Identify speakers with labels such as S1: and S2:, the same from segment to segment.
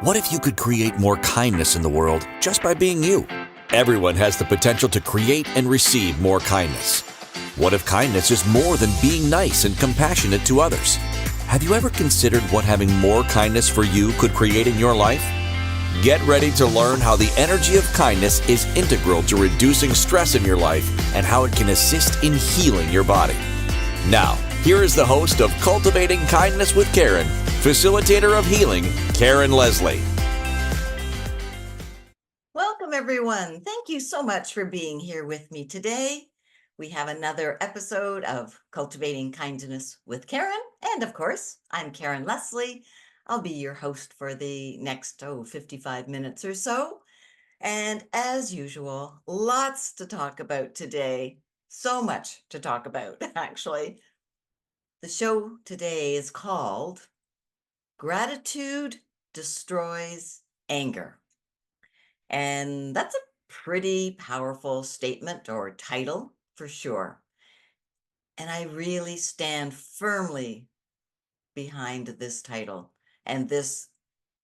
S1: What if you could create more kindness in the world just by being you? Everyone has the potential to create and receive more kindness. What if kindness is more than being nice and compassionate to others? Have you ever considered what having more kindness for you could create in your life? Get ready to learn how the energy of kindness is integral to reducing stress in your life and how it can assist in healing your body. Now, here is the host of Cultivating Kindness with Karen, facilitator of healing, Karen Leslie.
S2: Welcome, everyone. Thank you so much for being here with me today. We have another episode of Cultivating Kindness with Karen. And of course, I'm Karen Leslie. I'll be your host for the next 55 minutes or so. And as usual, lots to talk about today. So much to talk about, actually. The show today is called Gratitude Destroys Anger. And that's a pretty powerful statement or title for sure. And I really stand firmly behind this title and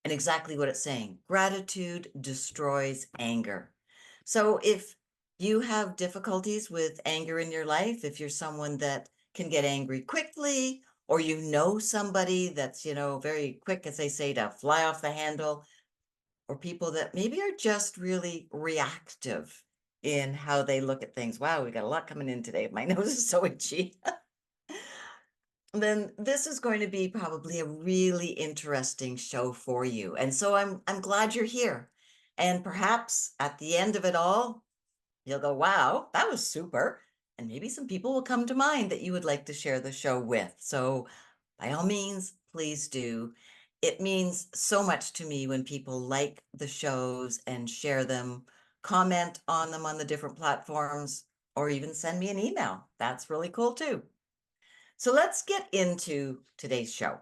S2: exactly what it's saying. Gratitude destroys anger. So if you have difficulties with anger in your life, if you're someone that can get angry quickly, or you know somebody that's, very quick, as they say, to fly off the handle, or people that maybe are just really reactive in how they look at things. Wow, we got a lot coming in today. My nose is so itchy. Then this is going to be probably a really interesting show for you. And so I'm glad you're here. And perhaps at the end of it all, you'll go, wow, that was super. And maybe some people will come to mind that you would like to share the show with. So by all means, please do. It means so much to me when people like the shows and share them, comment on them on the different platforms, or even send me an email. That's really cool too. So let's get into today's show.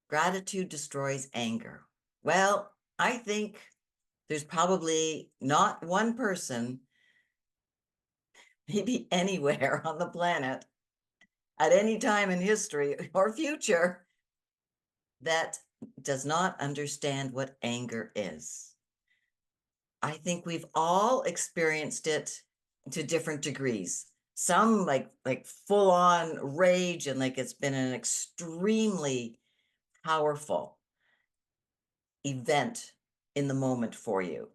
S2: Gratitude destroys anger. Well, I think there's probably not one person, maybe anywhere on the planet, at any time in history or future, that does not understand what anger is. I think we've all experienced it to different degrees. Some like full on rage, and like it's been an extremely powerful event in the moment for you.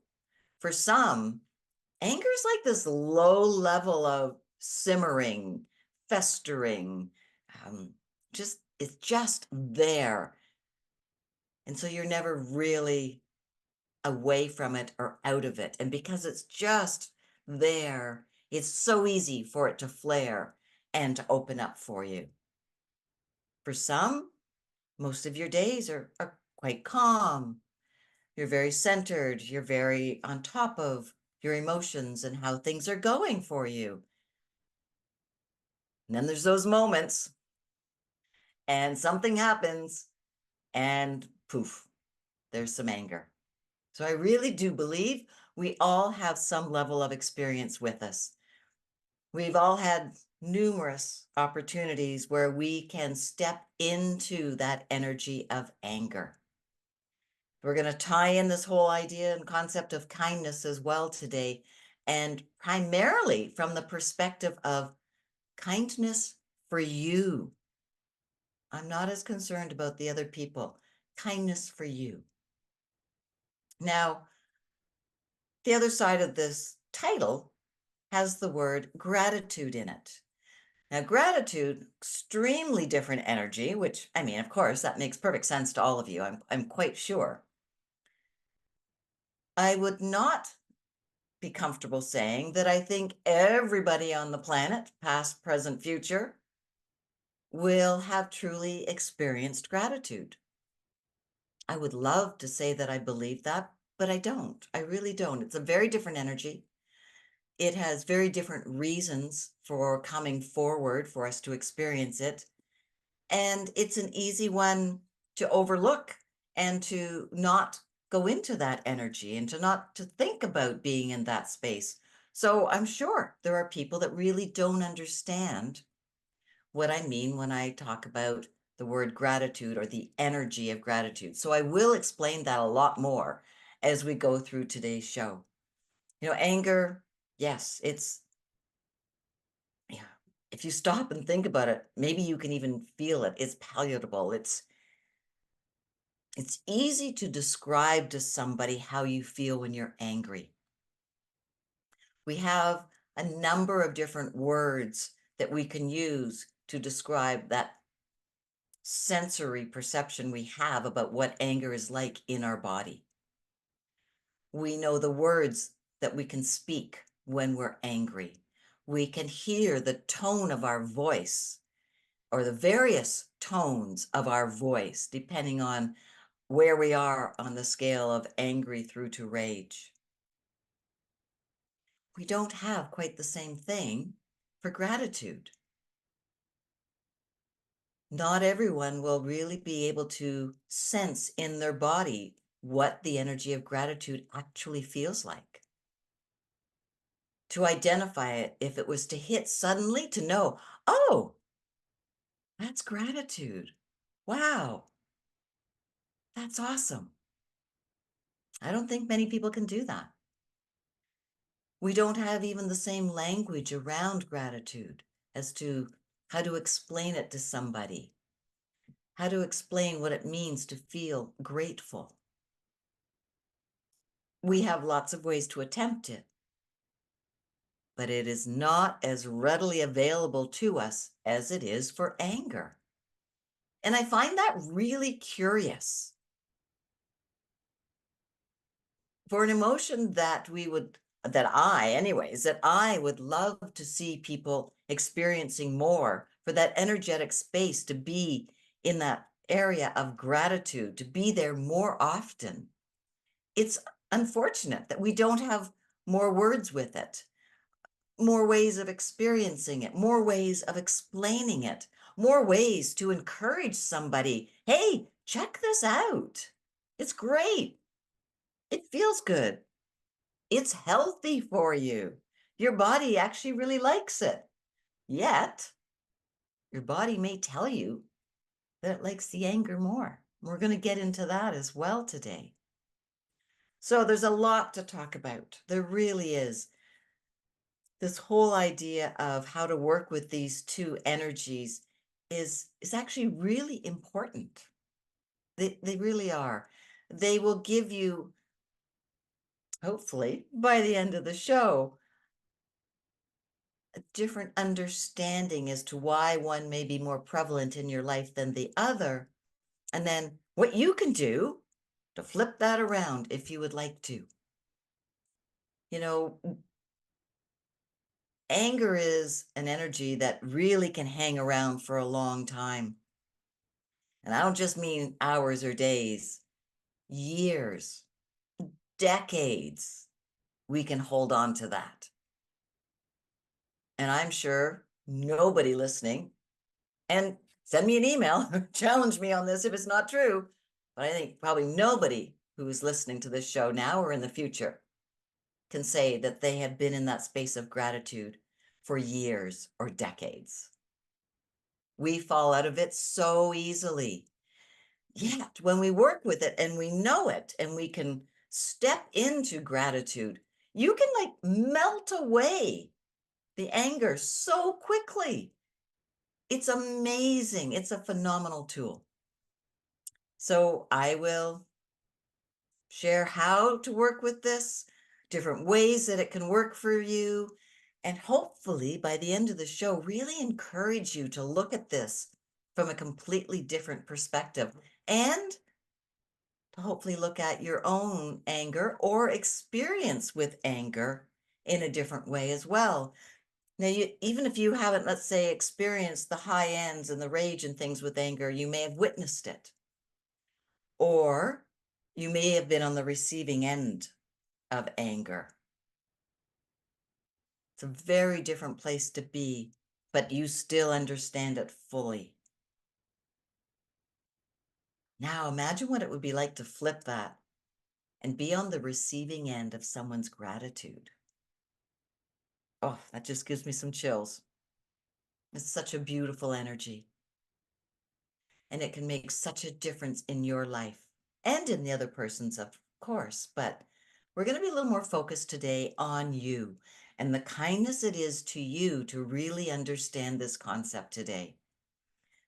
S2: For some, anger is like this low level of simmering, festering, it's just there. And so you're never really away from it or out of it. And because it's just there, it's so easy for it to flare and to open up for you. For some, most of your days are quite calm. You're very centered. You're very on top of your emotions and how things are going for you. And then there's those moments and something happens and poof, there's some anger. So I really do believe we all have some level of experience with us. We've all had numerous opportunities where we can step into that energy of anger. We're going to tie in this whole idea and concept of kindness as well today, and primarily from the perspective of kindness for you. I'm not as concerned about the other people. Kindness for you. Now, the other side of this title has the word gratitude in it. Now, gratitude, extremely different energy, which, I mean, of course, that makes perfect sense to all of you. I'm quite sure. I would not be comfortable saying that I think everybody on the planet, past, present, future, will have truly experienced gratitude. I would love to say that I believe that, but I don't. I really don't. It's a very different energy. It has very different reasons for coming forward for us to experience it. And it's an easy one to overlook and to not go into that energy and to think about being in that space. So I'm sure there are people that really don't understand what I mean when I talk about the word gratitude or the energy of gratitude. So I will explain that a lot more as we go through today's show. Anger, yes, yeah, if you stop and think about it, maybe you can even feel it. It's palatable. It's easy to describe to somebody how you feel when you're angry. We have a number of different words that we can use to describe that sensory perception we have about what anger is like in our body. We know the words that we can speak when we're angry. We can hear the tone of our voice or the various tones of our voice, depending on where we are on the scale of angry through to rage. We don't have quite the same thing for gratitude. Not everyone will really be able to sense in their body what the energy of gratitude actually feels like. To identify it, if it was to hit suddenly, to know, oh, that's gratitude. Wow, that's awesome. I don't think many people can do that. We don't have even the same language around gratitude as to how to explain it to somebody, how to explain what it means to feel grateful. We have lots of ways to attempt it, but it is not as readily available to us as it is for anger. And I find that really curious. For an emotion that I would love to see people experiencing more, for that energetic space to be in that area of gratitude, to be there more often. It's unfortunate that we don't have more words with it, more ways of experiencing it, more ways of explaining it, more ways to encourage somebody. Hey, check this out. It's great. It feels good. It's healthy for you. Your body actually really likes it. Yet, your body may tell you that it likes the anger more. We're going to get into that as well today. So there's a lot to talk about. There really is. This whole idea of how to work with these two energies is actually really important. They really are. They will give you, hopefully, by the end of the show, a different understanding as to why one may be more prevalent in your life than the other, and then what you can do to flip that around if you would like to. You know, anger is an energy that really can hang around for a long time. And I don't just mean hours or days, years, decades, we can hold on to that. And I'm sure nobody listening, and send me an email, challenge me on this if it's not true, but I think probably nobody who is listening to this show now or in the future can say that they have been in that space of gratitude for years or decades. We fall out of it so easily. Yet when we work with it and we know it and we can step into gratitude, you can like melt away the anger so quickly. It's amazing. It's a phenomenal tool. So I will share how to work with this, different ways that it can work for you, and hopefully by the end of the show, really encourage you to look at this from a completely different perspective and to hopefully look at your own anger or experience with anger in a different way as well. Now, even if you haven't, let's say, experienced the high ends and the rage and things with anger, you may have witnessed it. Or you may have been on the receiving end of anger. It's a very different place to be, but you still understand it fully. Now, imagine what it would be like to flip that and be on the receiving end of someone's gratitude. Oh, that just gives me some chills. It's such a beautiful energy. and it can make such a difference in your life and in the other person's, of course. But we're going to be a little more focused today on you and the kindness it is to you to really understand this concept today,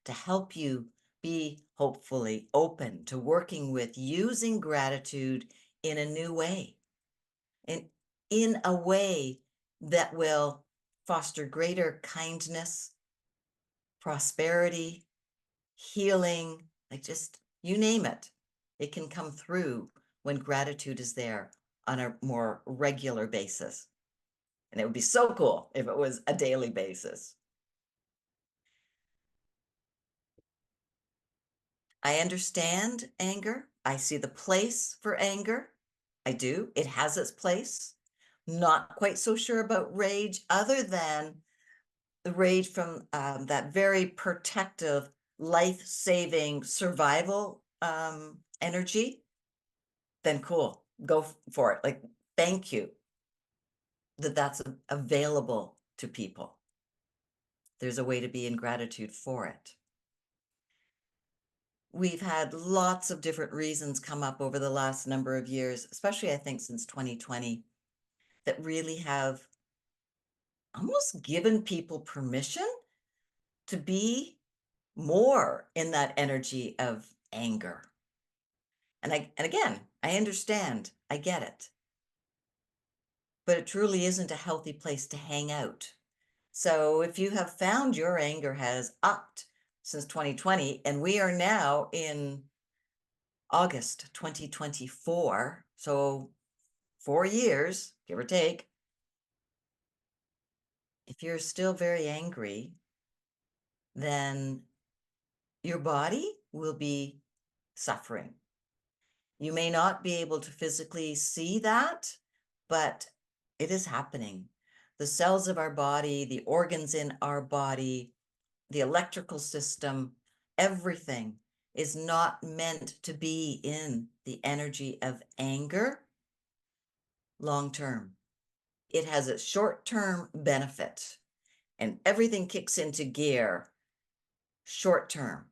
S2: to help you be hopefully open to working with using gratitude in a new way, and in a way that will foster greater kindness, prosperity, healing, like just you name it. It can come through when gratitude is there on a more regular basis. And it would be so cool if it was a daily basis. I understand anger. I see the place for anger. I do. It has its place. Not quite so sure about rage, other than the rage from that very protective, life-saving survival energy. Then cool, go for it. Like, thank you that that's available to people. There's a way to be in gratitude for it. We've had lots of different reasons come up over the last number of years, especially I think since 2020, that really have almost given people permission to be more in that energy of anger. And again, I understand, I get it. But it truly isn't a healthy place to hang out. So if you have found your anger has upped since 2020, and we are now in August 2024, so 4 years, give or take, if you're still very angry, then your body will be suffering. You may not be able to physically see that, but it is happening. The cells of our body, the organs in our body, the electrical system, everything is not meant to be in the energy of anger long term. It has a short-term benefit, and everything kicks into gear short term.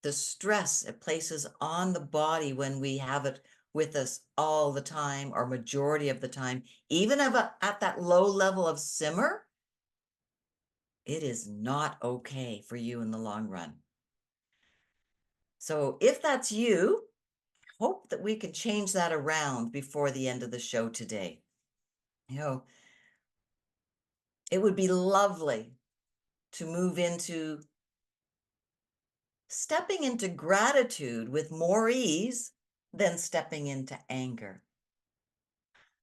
S2: The stress it places on the body when we have it with us all the time, or majority of the time, even at that low level of simmer, it is not okay for you in the long run. So if that's you, hope that we can change that around before the end of the show today. You know, it would be lovely to move into stepping into gratitude with more ease than stepping into anger.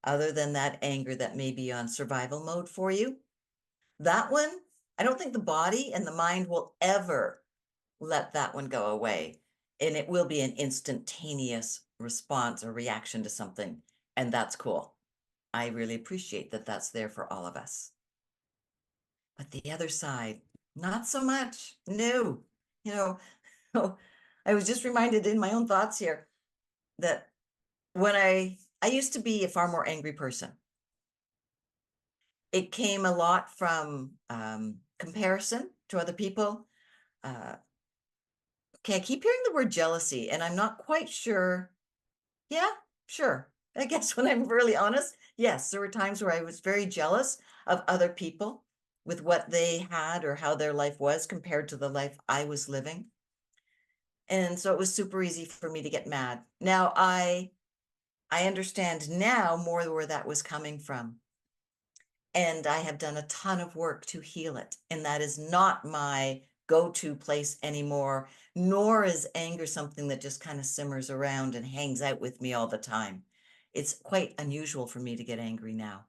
S2: Other than that anger that may be on survival mode for you, that one, I don't think the body and the mind will ever let that one go away. And it will be an instantaneous response or reaction to something. And that's cool. I really appreciate that that's there for all of us. But the other side, not so much. No, you know, I was just reminded in my own thoughts here that when I used to be a far more angry person. It came a lot from comparison to other people. Okay, I keep hearing the word jealousy, and I'm not quite sure. Yeah, sure. I guess when I'm really honest, yes, there were times where I was very jealous of other people with what they had or how their life was compared to the life I was living. And so it was super easy for me to get mad. Now I understand now more where that was coming from. And I have done a ton of work to heal it. And that is not my go-to place anymore, nor is anger something that just kind of simmers around and hangs out with me all the time. It's quite unusual for me to get angry now.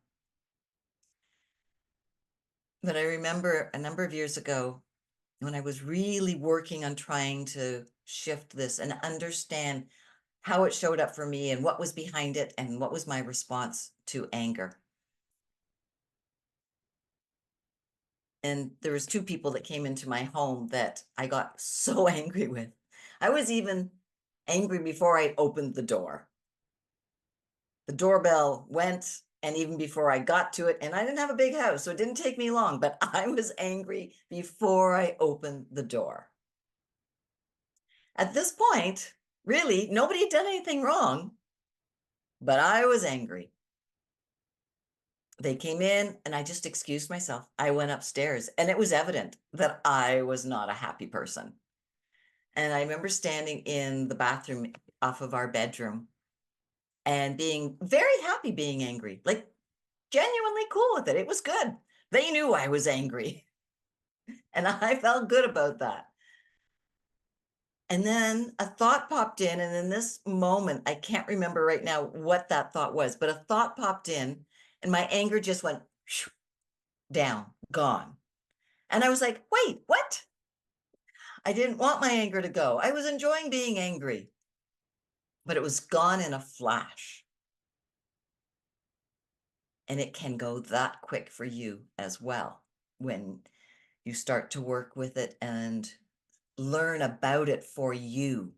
S2: But I remember a number of years ago when I was really working on trying to shift this and understand how it showed up for me and what was behind it and what was my response to anger. And there was two people that came into my home that I got so angry with. I was even angry before I opened the door. The doorbell went, and even before I got to it, and I didn't have a big house, so it didn't take me long, but I was angry before I opened the door. At this point, really, nobody had done anything wrong, but I was angry. They came in and I just excused myself. I went upstairs and it was evident that I was not a happy person. And I remember standing in the bathroom off of our bedroom and being very happy being angry, like genuinely cool with it. It was good. They knew I was angry and I felt good about that. And then a thought popped in, and in this moment, I can't remember right now what that thought was, but a thought popped in, and my anger just went down, gone. And I was like, wait, what? I didn't want my anger to go. I was enjoying being angry, but it was gone in a flash. And it can go that quick for you as well when you start to work with it and learn about it for you.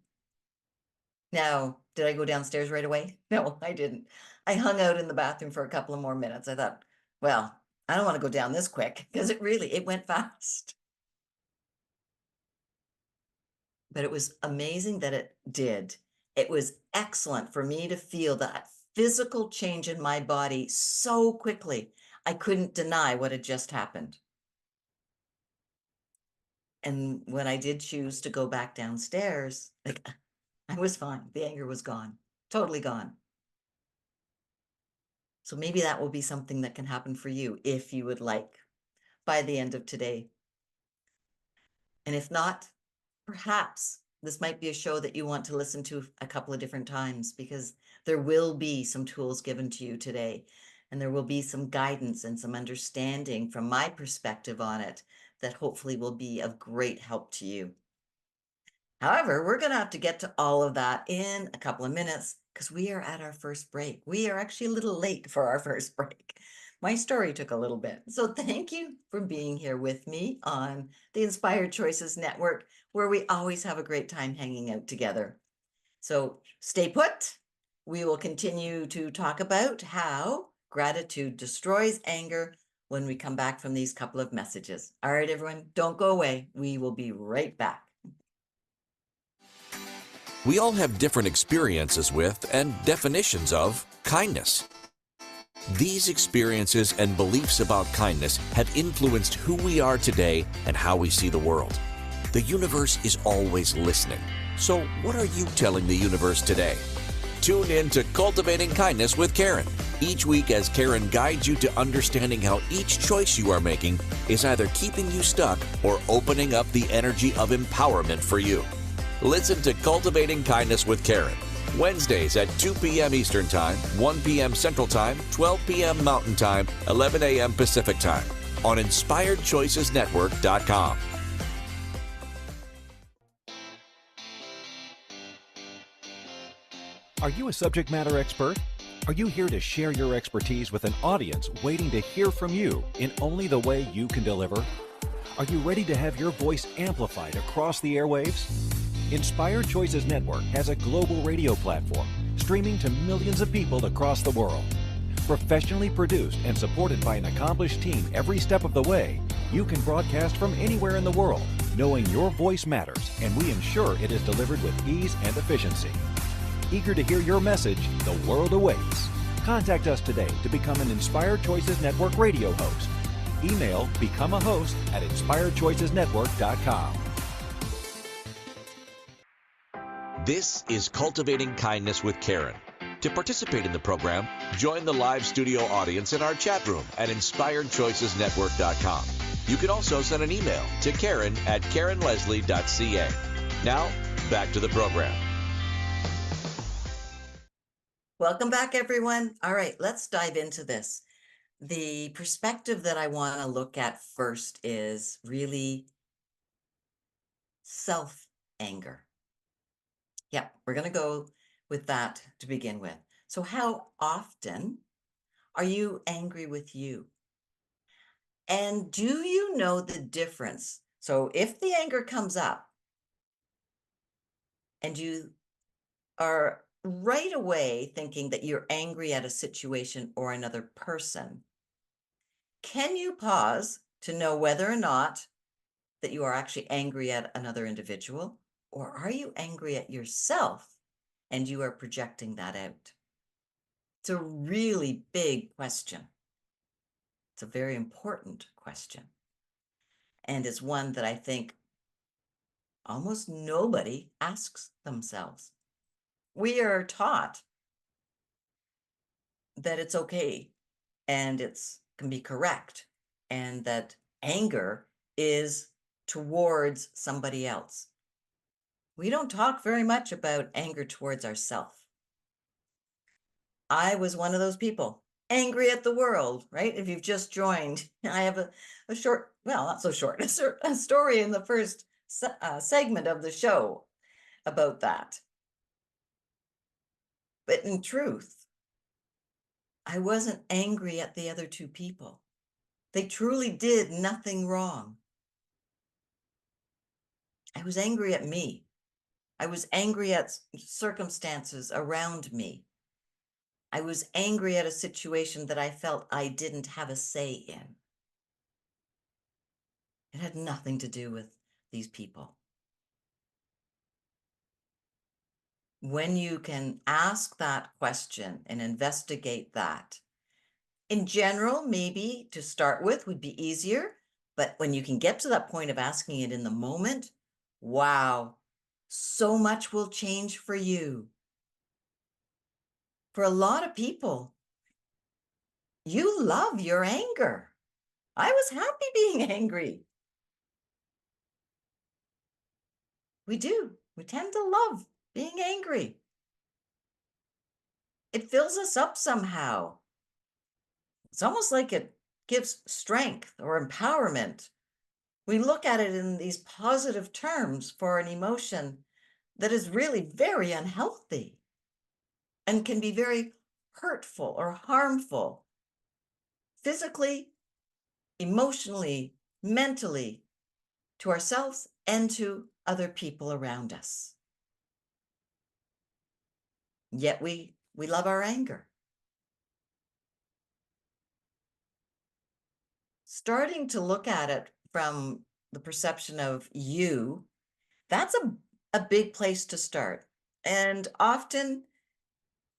S2: Now, did I go downstairs right away? No, I didn't. I hung out in the bathroom for a couple of more minutes. I thought, well, I don't want to go down this quick because it went fast. But it was amazing that it did. It was excellent for me to feel that physical change in my body so quickly. I couldn't deny what had just happened. And when I did choose to go back downstairs, like I was fine. The anger was gone, totally gone. So maybe that will be something that can happen for you if you would like by the end of today. And if not, perhaps this might be a show that you want to listen to a couple of different times because there will be some tools given to you today. And there will be some guidance and some understanding from my perspective on it that hopefully will be of great help to you. However, we're going to have to get to all of that in a couple of minutes because we are at our first break. We are actually a little late for our first break. My story took a little bit. So thank you for being here with me on the Inspired Choices Network, where we always have a great time hanging out together. So stay put. We will continue to talk about how gratitude destroys anger when we come back from these couple of messages. All right, everyone, don't go away. We will be right back.
S1: We all have different experiences with and definitions of kindness. These experiences and beliefs about kindness have influenced who we are today and how we see the world. The universe is always listening. So what are you telling the universe today? Tune in to Cultivating Kindness with Karen each week as Karen guides you to understanding how each choice you are making is either keeping you stuck or opening up the energy of empowerment for you. Listen to Cultivating Kindness with Karen, Wednesdays at 2 p.m. Eastern Time, 1 p.m. Central Time, 12 p.m. Mountain Time, 11 a.m. Pacific Time on InspiredChoicesNetwork.com.
S3: Are you a subject matter expert? Are you here to share your expertise with an audience waiting to hear from you in only the way you can deliver? Are you ready to have your voice amplified across the airwaves? Inspired Choices Network has a global radio platform streaming to millions of people across the world. Professionally produced and supported by an accomplished team every step of the way, you can broadcast from anywhere in the world, knowing your voice matters, and we ensure it is delivered with ease and efficiency. Eager to hear your message, the world awaits. Contact us today to become an Inspired Choices Network radio host. Email becomeahost@inspiredchoicesnetwork.com.
S1: This is Cultivating Kindness with Karen. To participate in the program, join the live studio audience in our chat room at InspiredChoicesNetwork.com. You can also send an email to Karen@KarenLeslie.ca. Now, back to the program.
S2: Welcome back, everyone. All right, let's dive into this. The perspective that I want to look at first is really self-anger. Yeah, we're going to go with that to begin with. So how often are you angry with you? And do you know the difference? So if the anger comes up and you are right away thinking that you're angry at a situation or another person, can you pause to know whether or not that you are actually angry at another individual Or are you angry at yourself and you are projecting that out? It's a really big question. It's a very important question. And it's one that I think almost nobody asks themselves. We are taught that it's okay and it's can be correct, and that anger is towards somebody else. We don't talk very much about anger towards ourselves. I was one of those people, angry at the world, right? If you've just joined, I have a short, well, not so short, a story in the first segment of the show about that. But in truth, I wasn't angry at the other two people. They truly did nothing wrong. I was angry at me. I was angry at circumstances around me. I was angry at a situation that I felt I didn't have a say in. It had nothing to do with these people. When you can ask that question and investigate that, in general, maybe to start with would be easier, but when you can get to that point of asking it in the moment, wow, so much will change for you. For a lot of people, you love your anger. I was happy being angry. We do. We tend to love being angry. It fills us up somehow. It's almost like it gives strength or empowerment. We look at it in these positive terms for an emotion that is really very unhealthy and can be very hurtful or harmful, physically, emotionally, mentally, to ourselves and to other people around us. Yet we love our anger. Starting to look at it from the perception of you, that's a big place to start. And often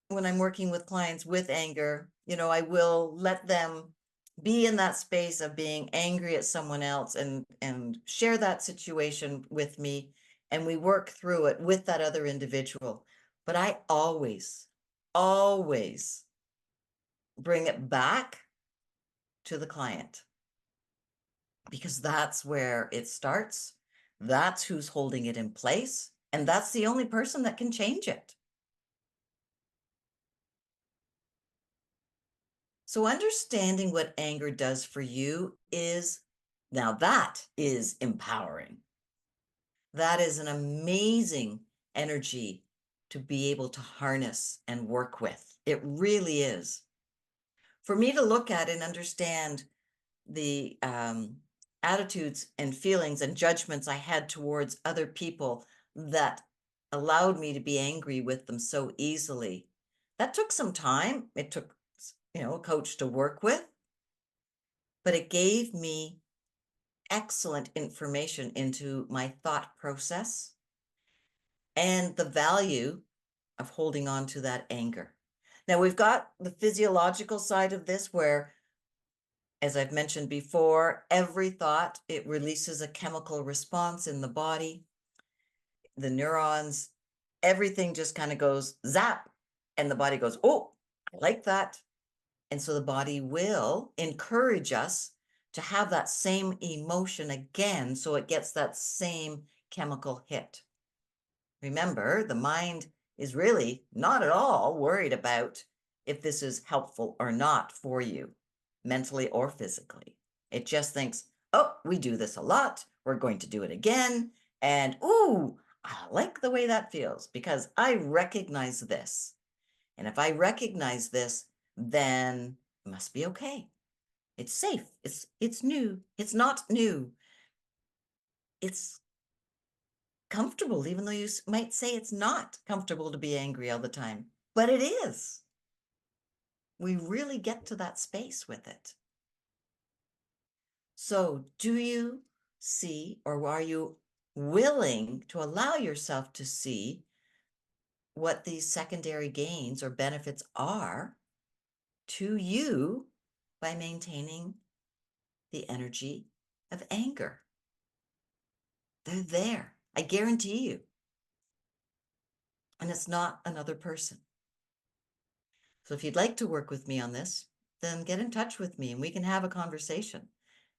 S2: when I'm working with clients with anger, I will let them be in that space of being angry at someone else and share that situation with me. And we work through it with that other individual. But I always, always bring it back to the client, because that's where it starts. That's who's holding it in place. And that's the only person that can change it. So understanding what anger does for you now that is empowering. That is an amazing energy to be able to harness and work with. It really is. For me to look at and understand the attitudes and feelings and judgments I had towards other people that allowed me to be angry with them so easily, that took some time. It took, a coach to work with, but it gave me excellent information into my thought process and the value of holding on to that anger. Now we've got the physiological side of this where, as I've mentioned before, every thought, it releases a chemical response in the body. The neurons, everything just kind of goes zap, and the body goes, oh, I like that. And so the body will encourage us to have that same emotion again, so it gets that same chemical hit. Remember, the mind is really not at all worried about if this is helpful or not for you, mentally or physically. It just thinks, oh, we do this a lot. We're going to do it again. And, ooh, I like the way that feels because I recognize this. And if I recognize this, then it must be okay. It's safe. It's new. It's not new. It's comfortable, even though you might say it's not comfortable to be angry all the time, but it is. We really get to that space with it. So do you see, or are you willing to allow yourself to see what these secondary gains or benefits are to you by maintaining the energy of anger. They're there. I guarantee you. And it's not another person. So if you'd like to work with me on this, then get in touch with me and we can have a conversation.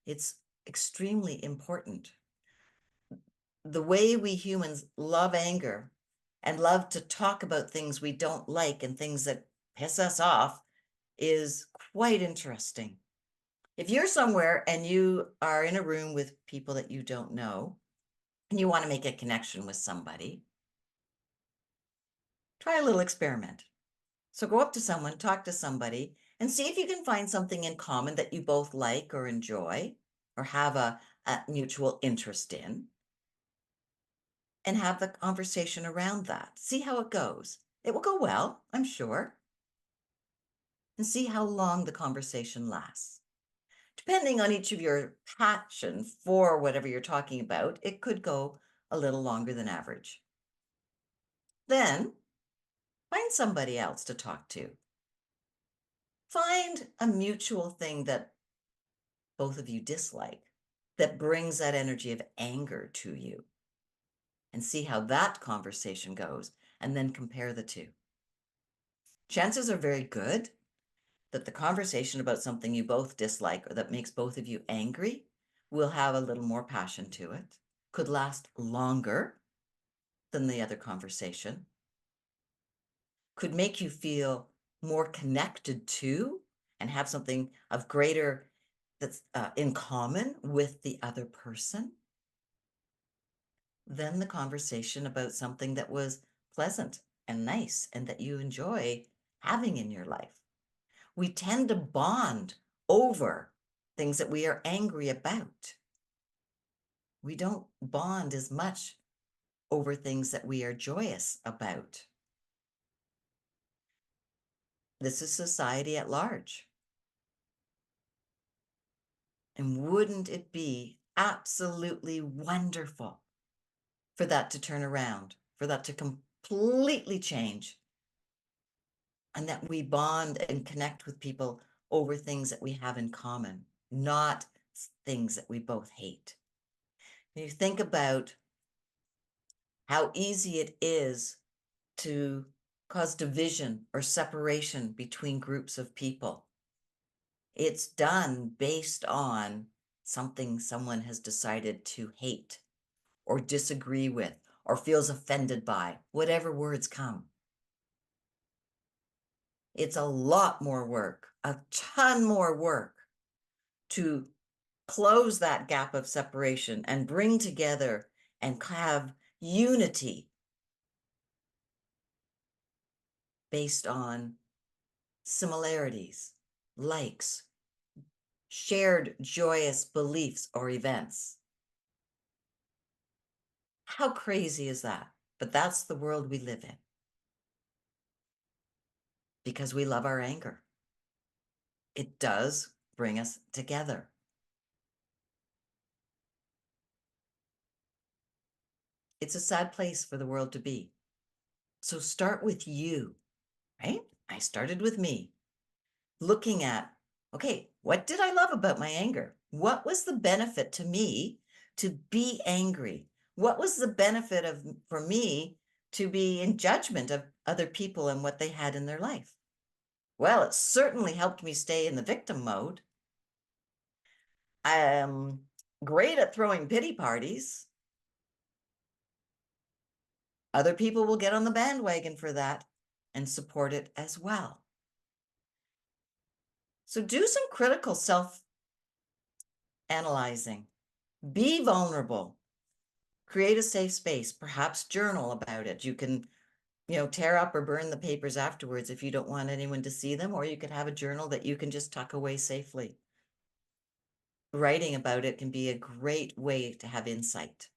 S2: It's extremely important. The way we humans love anger and love to talk about things we don't like and things that piss us off is quite interesting. If you're somewhere and you are in a room with people that you don't know and you want to make a connection with somebody, try a little experiment. So go up to someone, talk to somebody, and see if you can find something in common that you both like or enjoy or have a mutual interest in, and have the conversation around that. See how it goes. It will go well, I'm sure. And see how long the conversation lasts. Depending on each of your passion for whatever you're talking about, it could go a little longer than average. Then find somebody else to talk to. Find a mutual thing that both of you dislike that brings that energy of anger to you, and see how that conversation goes, and then compare the two. Chances are very good that the conversation about something you both dislike or that makes both of you angry will have a little more passion to it, could last longer than the other conversation, could make you feel more connected to and have something of greater that's in common with the other person than the conversation about something that was pleasant and nice and that you enjoy having in your life. We tend to bond over things that we are angry about. We don't bond as much over things that we are joyous about. This is society at large. And wouldn't it be absolutely wonderful for that to turn around, for that to completely change, and that we bond and connect with people over things that we have in common, not things that we both hate? You think about how easy it is to cause division or separation between groups of people. It's done based on something someone has decided to hate or disagree with or feels offended by, whatever words come. It's a lot more work, a ton more work to close that gap of separation and bring together and have unity based on similarities, likes, shared joyous beliefs or events. How crazy is that? But that's the world we live in because we love our anger. It does bring us together. It's a sad place for the world to be. So start with you, right? I started with me, looking at, okay, what did I love about my anger? What was the benefit to me to be angry? What was the benefit for me to be in judgment of other people and what they had in their life? Well, it certainly helped me stay in the victim mode. I'm great at throwing pity parties. Other people will get on the bandwagon for that and support it as well. So do some critical self-analyzing. Be vulnerable. Create a safe space. Perhaps journal about it. You can, tear up or burn the papers afterwards if you don't want anyone to see them, or you could have a journal that you can just tuck away safely. Writing about it can be a great way to have insight.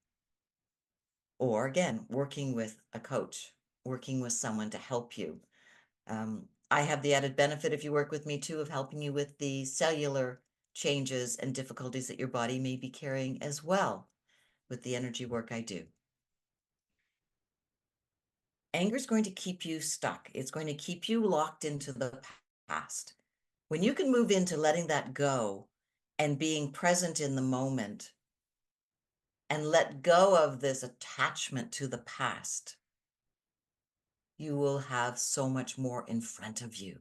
S2: Or again, working with a coach, working with someone to help you. I have the added benefit, if you work with me too, of helping you with the cellular changes and difficulties that your body may be carrying as well. with the energy work I do. Anger is going to keep you stuck. It's going to keep you locked into the past. When you can move into letting that go and being present in the moment and let go of this attachment to the past, you will have so much more in front of you.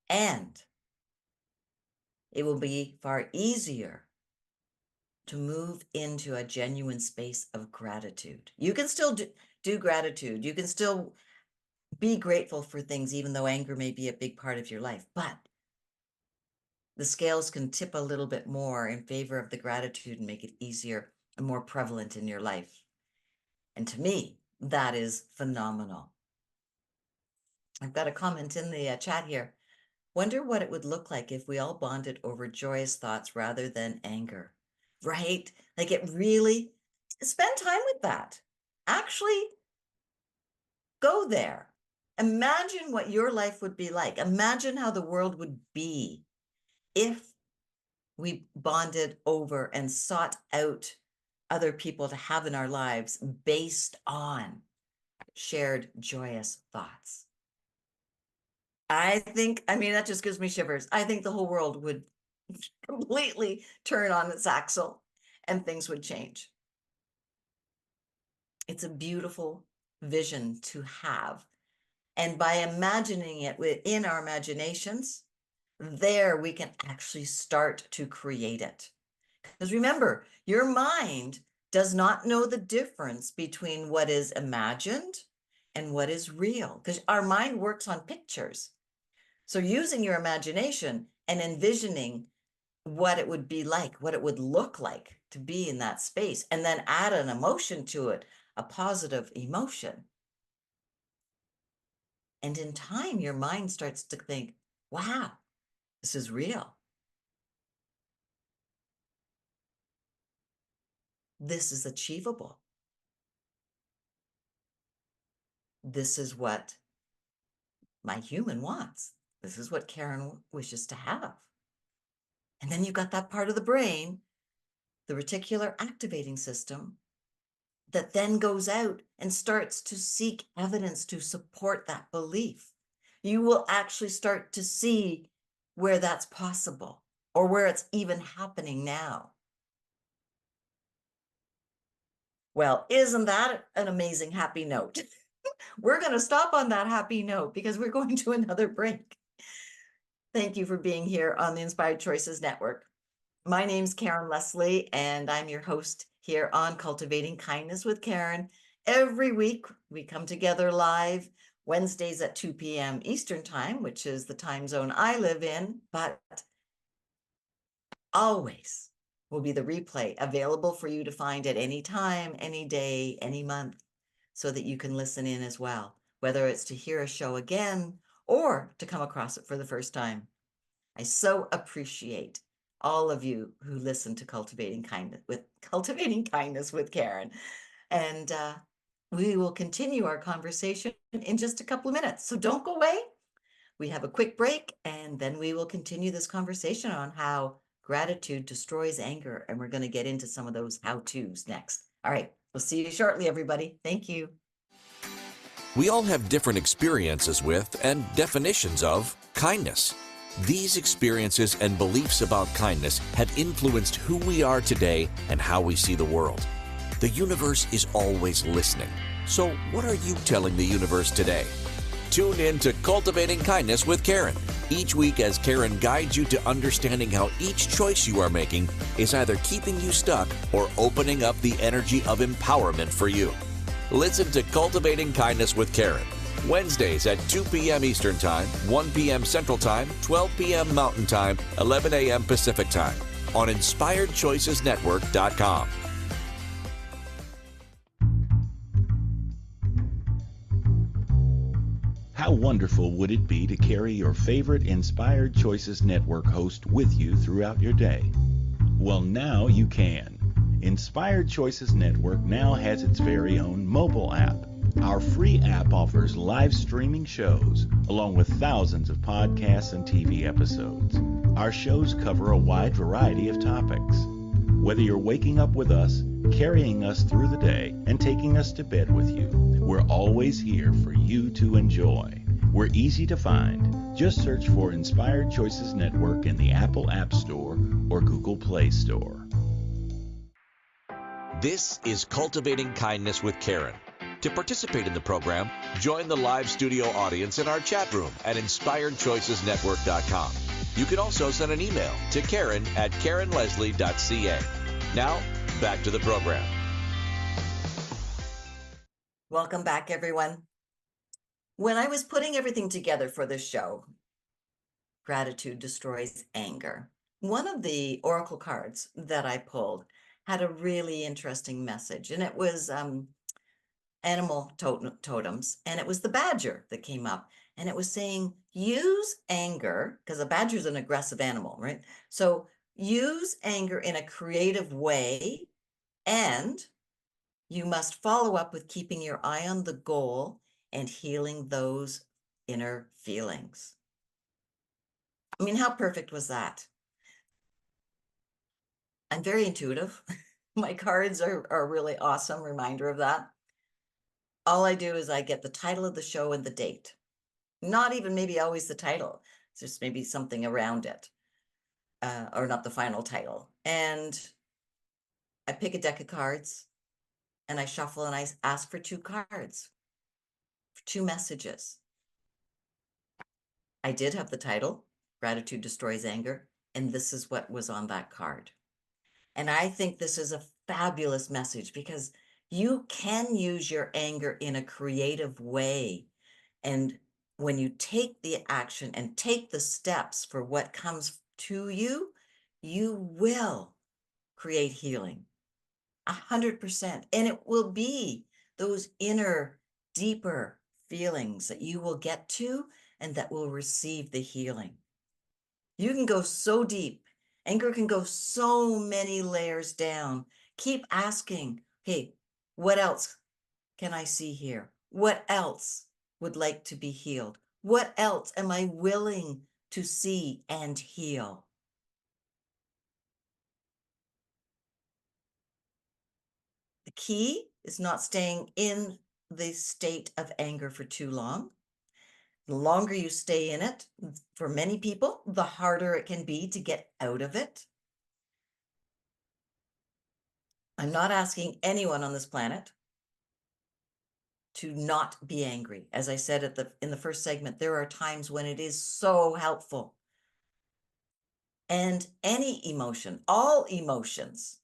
S2: And it will be far easier to move into a genuine space of gratitude. You can still do gratitude. You can still be grateful for things, even though anger may be a big part of your life. But the scales can tip a little bit more in favor of the gratitude and make it easier and more prevalent in your life. And to me, that is phenomenal. I've got a comment in the chat here. Wonder what it would look like if we all bonded over joyous thoughts rather than anger, right? Like it really, spend time with that. Actually, go there. Imagine what your life would be like. Imagine how the world would be if we bonded over and sought out other people to have in our lives based on shared joyous thoughts. That just gives me shivers. I think the whole world would completely turn on its axle and things would change. It's a beautiful vision to have. And by imagining it within our imaginations, there we can actually start to create it. Because remember, your mind does not know the difference between what is imagined and what is real, because our mind works on pictures. So using your imagination and envisioning what it would be like, what it would look like to be in that space, and then add an emotion to it, a positive emotion. And in time, your mind starts to think, wow, this is real. This is achievable. This is what my human wants. This is what Karen wishes to have. And then you've got that part of the brain, the reticular activating system, that then goes out and starts to seek evidence to support that belief. You will actually start to see where that's possible or where it's even happening now. Well, isn't that an amazing happy note? We're going to stop on that happy note because we're going to another break. Thank you for being here on the Inspired Choices Network. My name's Karen Leslie, and I'm your host here on Cultivating Kindness with Karen. Every week, we come together live Wednesdays at 2 p.m. Eastern Time, which is the time zone I live in, but always will be the replay available for you to find at any time, any day, any month, so that you can listen in as well, whether it's to hear a show again or to come across it for the first time. I so appreciate all of you who listen to Cultivating Kindness with Karen. And we will continue our conversation in just a couple of minutes. So don't go away. We have a quick break, and then we will continue this conversation on how gratitude destroys anger. And we're going to get into some of those how-tos next. All right. We'll see you shortly, everybody. Thank you.
S1: We all have different experiences with and definitions of kindness. These experiences and beliefs about kindness have influenced who we are today and how we see the world. The universe is always listening. So what are you telling the universe today? Tune in to Cultivating Kindness with Karen each week as Karen guides you to understanding how each choice you are making is either keeping you stuck or opening up the energy of empowerment for you. Listen to Cultivating Kindness with Karen Wednesdays at 2 p.m. Eastern Time, 1 p.m. Central Time, 12 p.m. Mountain Time, 11 a.m. Pacific Time on InspiredChoicesNetwork.com.
S4: How wonderful would it be to carry your favorite Inspired Choices Network host with you throughout your day? Well, now you can. Inspired Choices Network now has its very own mobile app. Our free app offers live streaming shows, along with thousands of podcasts and TV episodes. Our shows cover a wide variety of topics. Whether you're waking up with us, carrying us through the day, and taking us to bed with you, we're always here for you to enjoy. We're easy to find. Just search for Inspired Choices Network in the Apple App Store or Google Play Store.
S1: This is Cultivating Kindness with Karen. To participate in the program, join the live studio audience in our chat room at inspiredchoicesnetwork.com. You can also send an email to karen@karenleslie.ca. Now, back to the program.
S2: Welcome back, everyone. When I was putting everything together for this show, Gratitude Destroys Anger, one of the oracle cards that I pulled had a really interesting message, and it was animal totems, and it was the badger that came up, and it was saying, use anger, because a badger is an aggressive animal, right? So use anger in a creative way, and you must follow up with keeping your eye on the goal and healing those inner feelings. I mean, how perfect was that? I'm very intuitive. My cards are a really awesome reminder of that. All I do is I get the title of the show and the date. Not even maybe always the title. It's just maybe something around it, or not the final title. And I pick a deck of cards and I shuffle and I ask for 2 cards, for 2 messages. I did have the title, Gratitude Destroys Anger, and this is what was on that card. And I think this is a fabulous message because you can use your anger in a creative way. And when you take the action and take the steps for what comes to you, you will create healing 100%. And it will be those inner, deeper feelings that you will get to and that will receive the healing. You can go so deep. Anger can go so many layers down. Keep asking, hey, what else can I see here? What else would like to be healed? What else am I willing to see and heal? The key is not staying in the state of anger for too long. The longer you stay in it, for many people, the harder it can be to get out of it. I'm not asking anyone on this planet to not be angry. As I said in the first segment, there are times when it is so helpful. And any emotion, all emotions,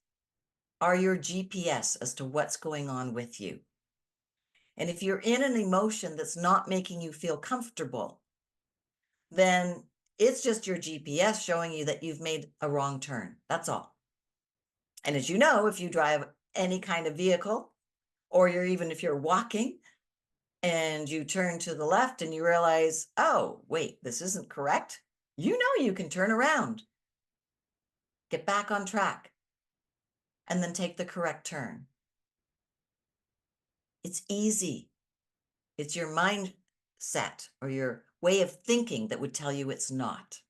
S2: are your GPS as to what's going on with you. And if you're in an emotion that's not making you feel comfortable, then it's just your GPS showing you that you've made a wrong turn. That's all. And as you know, if you drive any kind of vehicle, or if you're walking and you turn to the left and you realize, oh, wait, this isn't correct. You know you can turn around, get back on track, and then take the correct turn. It's easy. It's your mindset or your way of thinking that would tell you it's not.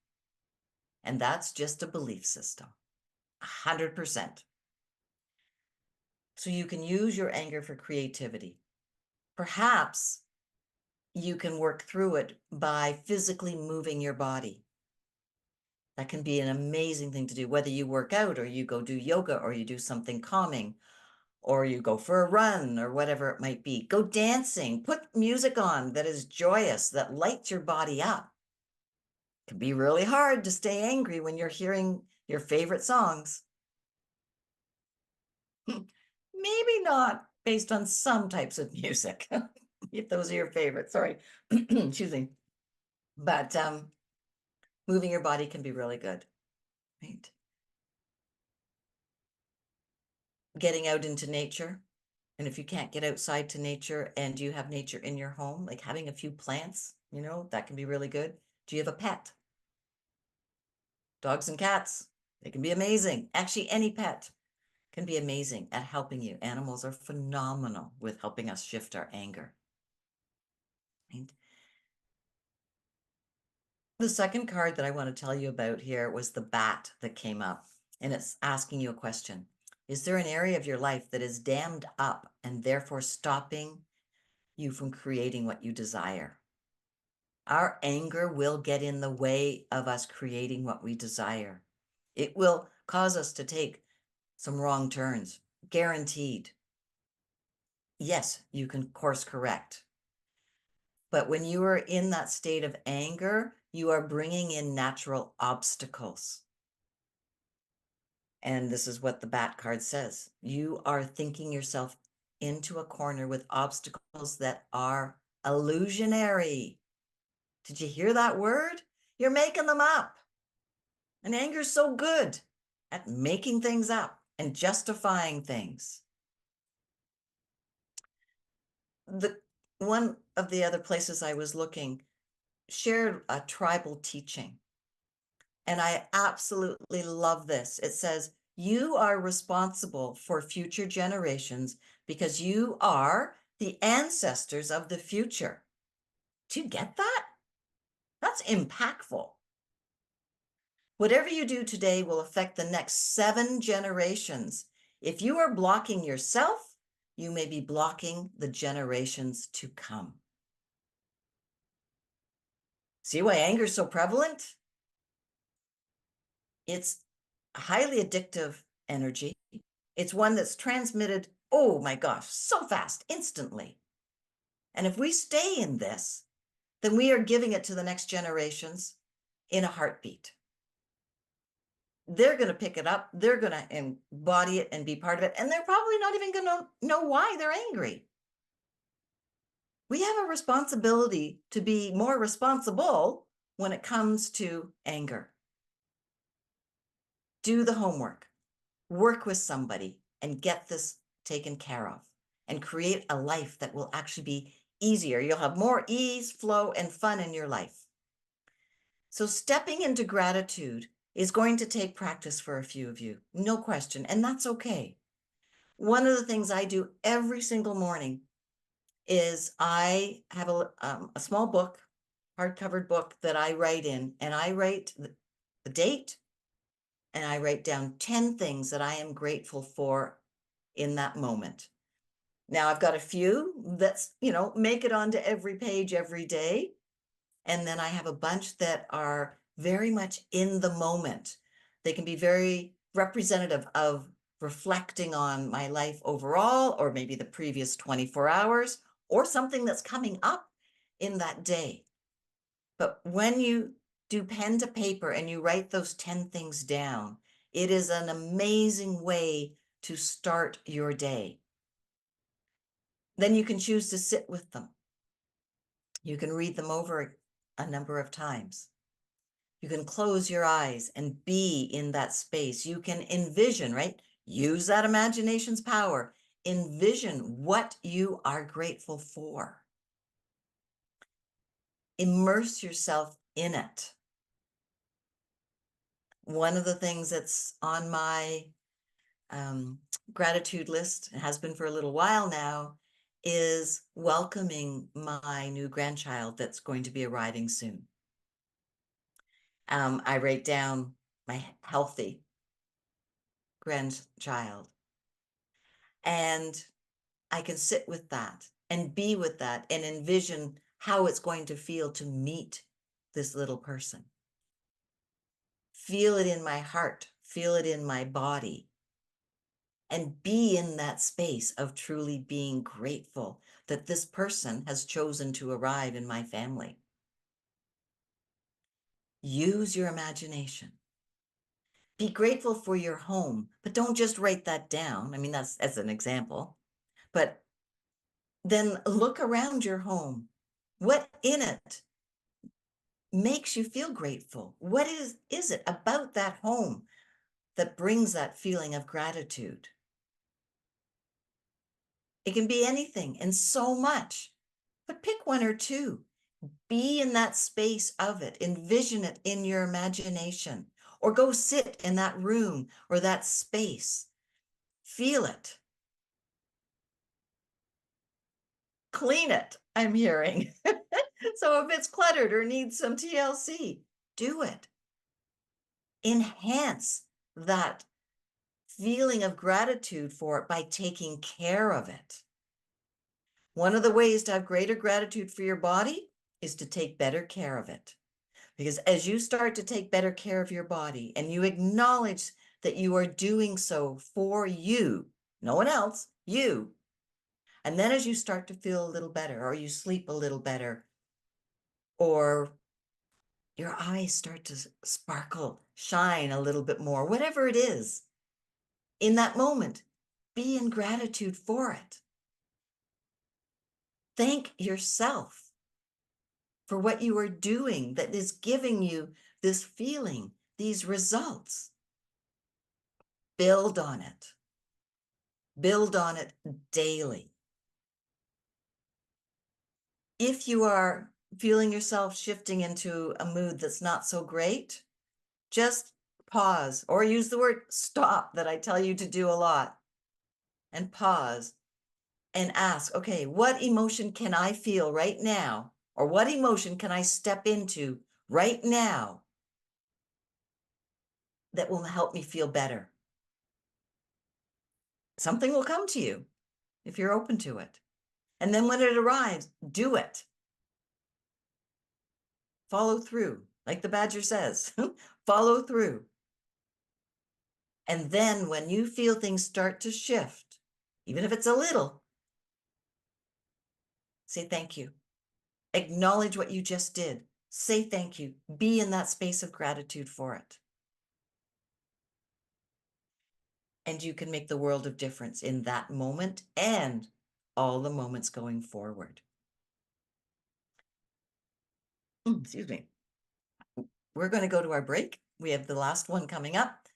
S2: And that's just a belief system, 100%. So you can use your anger for creativity. Perhaps you can work through it by physically moving your body. That can be an amazing thing to do, whether you work out or you go do yoga or you do something calming or you go for a run or whatever it might be. Go dancing, put music on that is joyous, that lights your body up. It can be really hard to stay angry when you're hearing your favorite songs. Maybe not based on some types of music, if those are your favorites, sorry, excuse me. But moving your body can be really good, right? Getting out into nature. And if you can't get outside to nature and you have nature in your home, like having a few plants, that can be really good. Do you have a pet? Dogs and cats, they can be amazing. Actually, any pet can be amazing at helping you. Animals are phenomenal with helping us shift our anger. Right? The second card that I want to tell you about here was the bat that came up. And it's asking you a question. Is there an area of your life that is dammed up and therefore stopping you from creating what you desire? Our anger will get in the way of us creating what we desire. It will cause us to take some wrong turns, guaranteed. Yes, you can course correct. But when you are in that state of anger, you are bringing in natural obstacles. And this is what the bat card says. You are thinking yourself into a corner with obstacles that are illusionary. Did you hear that word? You're making them up. And anger is so good at making things up and justifying things. One of the other places I was looking shared a tribal teaching. And I absolutely love this. It says, you are responsible for future generations because you are the ancestors of the future. Do you get that? That's impactful. Whatever you do today will affect the next 7 generations. If you are blocking yourself, you may be blocking the generations to come. See why anger is so prevalent? It's a highly addictive energy. It's one that's transmitted, oh my gosh, so fast, instantly. And if we stay in this, then we are giving it to the next generations in a heartbeat. They're going to pick it up. They're going to embody it and be part of it. And they're probably not even going to know why they're angry. We have a responsibility to be more responsible when it comes to anger. Do the homework, work with somebody, and get this taken care of, and create a life that will actually be easier. You'll have more ease, flow, and fun in your life. So stepping into gratitude is going to take practice for a few of you, no question, and that's okay. One of the things I do every single morning is I have a small book, hard-covered book that I write in, and I write the date, and I write down 10 things that I am grateful for in that moment. Now I've got a few that's, make it onto every page every day. And then I have a bunch that are very much in the moment. They can be very representative of reflecting on my life overall, or maybe the previous 24 hours, or something that's coming up in that day. But when you do pen to paper and you write those 10 things down, it is an amazing way to start your day. Then you can choose to sit with them. You can read them over a number of times. You can close your eyes and be in that space. You can envision, right? Use that imagination's power. Envision what you are grateful for. Immerse yourself in it. One of the things that's on my gratitude list, and has been for a little while now, is welcoming my new grandchild that's going to be arriving soon. I write down my healthy grandchild, and I can sit with that and be with that and envision how it's going to feel to meet this little person. Feel it in my heart, feel it in my body, and be in that space of truly being grateful that this person has chosen to arrive in my family. Use your imagination. Be grateful for your home, but don't just write that down. I mean, that's as an example, but then look around your home. What in it makes you feel grateful? What is it about that home that brings that feeling of gratitude? It can be anything and so much, but pick one or two. Be in that space of it. Envision it in your imagination, or go sit in that room or that space. Feel it. Clean it, I'm hearing. So if it's cluttered or needs some TLC, do it. Enhance that feeling of gratitude for it by taking care of it. One of the ways to have greater gratitude for your body is to take better care of it. Because as you start to take better care of your body and you acknowledge that you are doing so for you, no one else, you. And then as you start to feel a little better, or you sleep a little better, or your eyes start to sparkle, shine a little bit more, whatever it is, in that moment, be in gratitude for it. Thank yourself for what you are doing that is giving you this feeling, these results. Build on it. Build on it daily. If you are feeling yourself shifting into a mood that's not so great, just pause or use the word stop that I tell you to do a lot, and pause and ask, okay, what emotion can I feel right now? Or what emotion can I step into right now that will help me feel better? Something will come to you if you're open to it. And then when it arrives, do it. Follow through, like the badger says, follow through. And then when you feel things start to shift, even if it's a little, say thank you. Acknowledge what you just did. Say thank you. Be in that space of gratitude for it. And you can make the world of difference in that moment and all the moments going forward. Excuse me. We're going to go to our break. We have the last one coming up.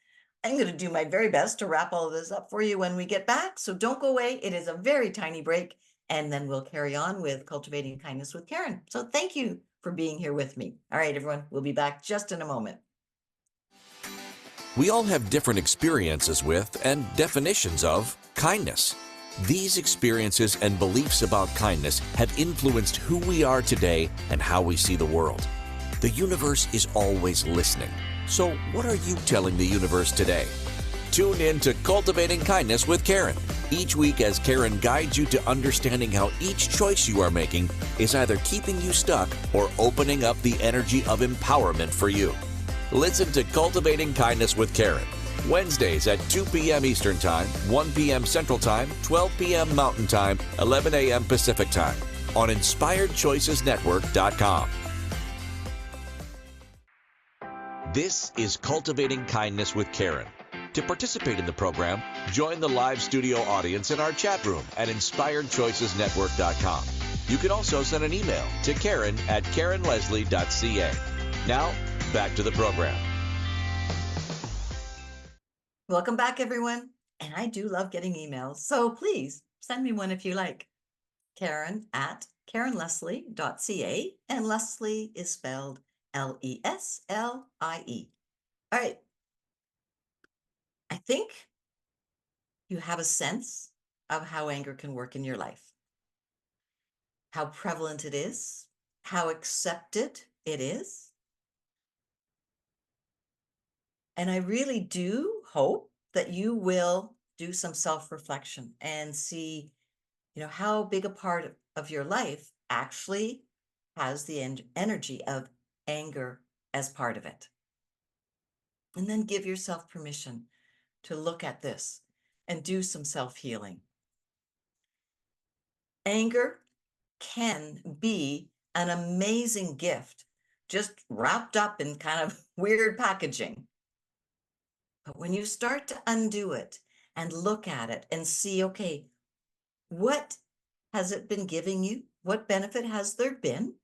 S2: I'm going to do my very best to wrap all of this up for you when we get back. So don't go away. It is a very tiny break. And then we'll carry on with Cultivating Kindness with Karen. So thank you for being here with me. All right, everyone. We'll be back just in a moment.
S1: We all have different experiences with and definitions of kindness. These experiences and beliefs about kindness have influenced who we are today and how we see the world. The universe is always listening. So what are you telling the universe today? Tune in to Cultivating Kindness with Karen each week as Karen guides you to understanding how each choice you are making is either keeping you stuck or opening up the energy of empowerment for you. Listen to Cultivating Kindness with Karen, Wednesdays at 2 p.m. Eastern Time, 1 p.m. Central Time, 12 p.m. Mountain Time, 11 a.m. Pacific Time on InspiredChoicesNetwork.com. This is Cultivating Kindness with Karen. To participate in the program, join the live studio audience in our chat room at InspiredChoicesNetwork.com. You can also send an email to Karen@KarenLeslie.ca. Now, back to the program.
S2: Welcome back, everyone. And I do love getting emails, so please send me one if you like. Karen@KarenLeslie.ca, and Leslie is spelled Leslie. All right. I think you have a sense of how anger can work in your life, how prevalent it is, how accepted it is. And I really do hope that you will do some self-reflection and see, how big a part of your life actually has the energy of anger as part of it. And then give yourself permission to look at this and do some self-healing. Anger can be an amazing gift, just wrapped up in kind of weird packaging. But when you start to undo it and look at it and see, okay, what has it been giving you? What benefit has there been?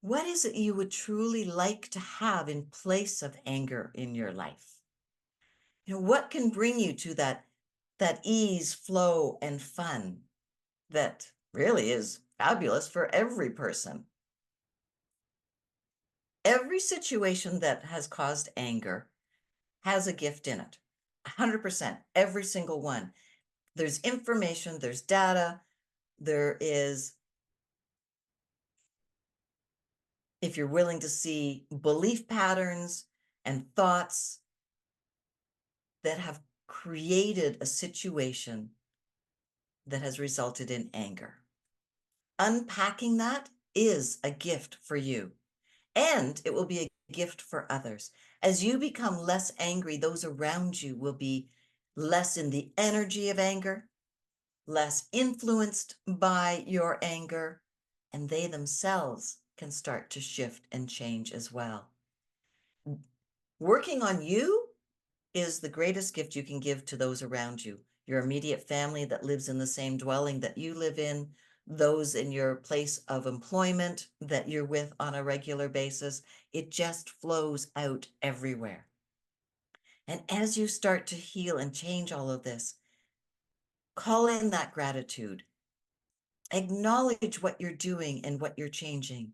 S2: What is it you would truly like to have in place of anger in your life? What can bring you to that ease, flow, and fun that really is fabulous for every person? Every situation that has caused anger has a gift in it. 100%, every single one. There's information, there's data, there is, if you're willing to see, belief patterns and thoughts that have created a situation that has resulted in anger. Unpacking that is a gift for you, and it will be a gift for others. As you become less angry, those around you will be less in the energy of anger, less influenced by your anger, and they themselves can start to shift and change as well. Working on you is the greatest gift you can give to those around you, your immediate family that lives in the same dwelling that you live in, those in your place of employment that you're with on a regular basis. It just flows out everywhere. And as you start to heal and change all of this, call in that gratitude. Acknowledge what you're doing and what you're changing.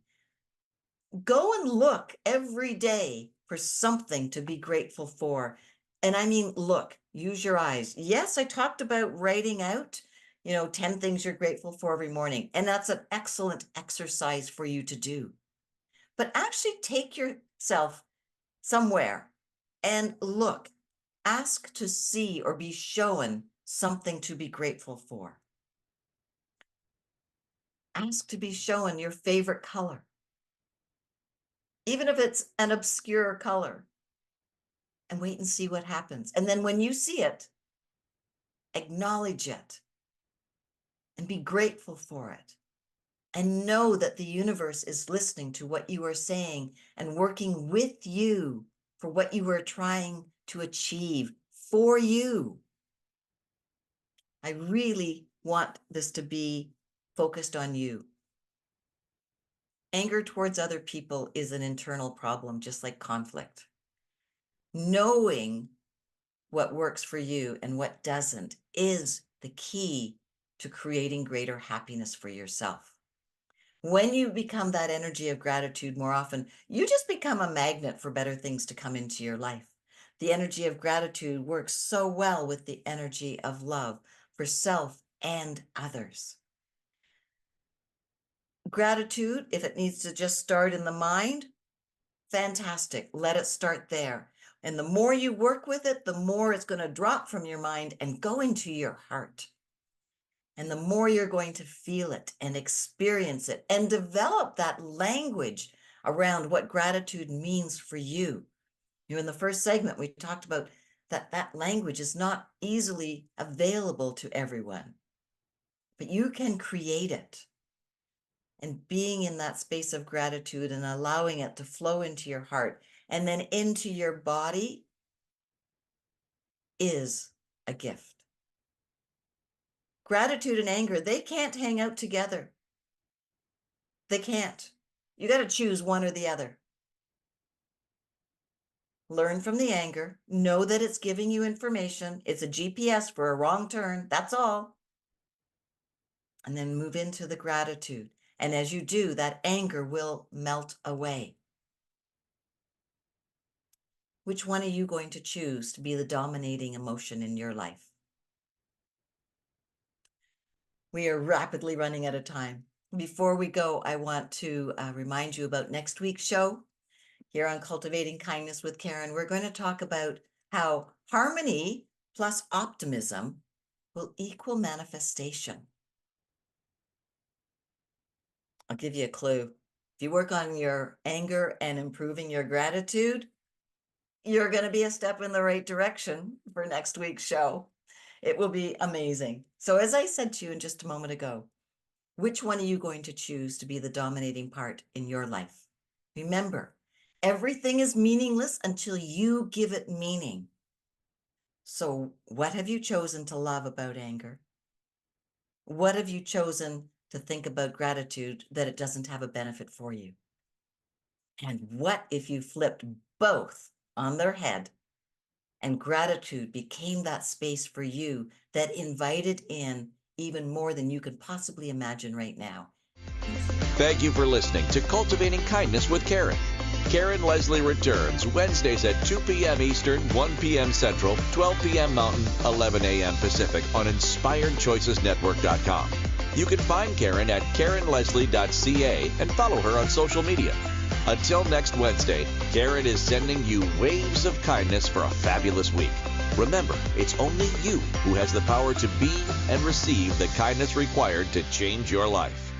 S2: Go and look every day for something to be grateful for. And I mean, look, use your eyes. Yes, I talked about writing out, 10 things you're grateful for every morning. And that's an excellent exercise for you to do. But actually take yourself somewhere and look, ask to see or be shown something to be grateful for. Ask to be shown your favorite color, even if it's an obscure color, and wait and see what happens. And then when you see it, acknowledge it and be grateful for it. And know that the universe is listening to what you are saying and working with you for what you are trying to achieve for you. I really want this to be focused on you. Anger towards other people is an internal problem, just like conflict. Knowing what works for you and what doesn't is the key to creating greater happiness for yourself. When you become that energy of gratitude more often, you just become a magnet for better things to come into your life. The energy of gratitude works so well with the energy of love for self and others. Gratitude, if it needs to just start in the mind, fantastic. Let it start there. And the more you work with it, the more it's going to drop from your mind and go into your heart. And the more you're going to feel it and experience it and develop that language around what gratitude means for you. In the first segment, we talked about that language is not easily available to everyone, but you can create it. And being in that space of gratitude and allowing it to flow into your heart and then into your body is a gift. Gratitude and anger, they can't hang out together. They can't. You got to choose one or the other. Learn from the anger. Know that it's giving you information. It's a GPS for a wrong turn. That's all. And then move into the gratitude. And as you do, that anger will melt away. Which one are you going to choose to be the dominating emotion in your life? We are rapidly running out of time. Before we go, I want to remind you about next week's show here on Cultivating Kindness with Karen. We're going to talk about how harmony plus optimism will equal manifestation. I'll give you a clue. If you work on your anger and improving your gratitude, you're going to be a step in the right direction for next week's show. It will be amazing. So as I said to you in just a moment ago, which one are you going to choose to be the dominating part in your life? Remember, everything is meaningless until you give it meaning. So what have you chosen to love about anger? What have you chosen to think about gratitude that it doesn't have a benefit for you? And what if you flipped both on their head and gratitude became that space for you that invited in even more than you could possibly imagine right now?
S1: Thank you for listening to Cultivating Kindness with Karen. Karen Leslie returns Wednesdays at 2 p.m. Eastern, 1 p.m. Central, 12 p.m. Mountain, 11 a.m. Pacific on InspiredChoicesNetwork.com. You can find Karen at KarenLeslie.ca and follow her on social media. Until next Wednesday, Karen is sending you waves of kindness for a fabulous week. Remember, it's only you who has the power to be and receive the kindness required to change your life.